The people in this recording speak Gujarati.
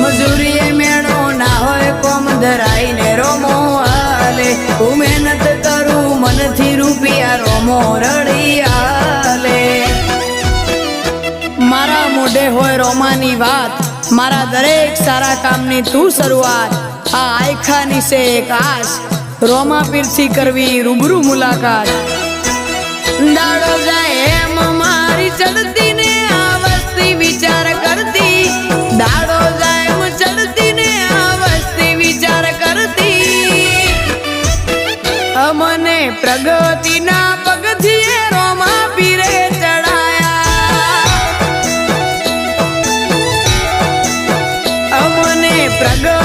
મજૂરીએ મેળો ના હોય કોમ ધરાઈને રોમો હાલે હું મહેનત કરું મનથી રૂપિયા રોમો રડી હાલે મારા મોઢે હોય રોમાની વાત મારા દરેક સારા કામની તું શરૂઆત આ આયખાની છે એક આશ રોમા પીરથી કરવી રૂબરૂ મુલાકાત દાડો જાય એમ મારી ચડતી ને આ વસ્તી વિચાર કરતી દાડો જાય એમ ચડતી ને આ વસ્તી વિચાર કરતી અમને પ્રગતિના પગથિયે રોમા પીરે ચડાયા અમને પ્રગતિ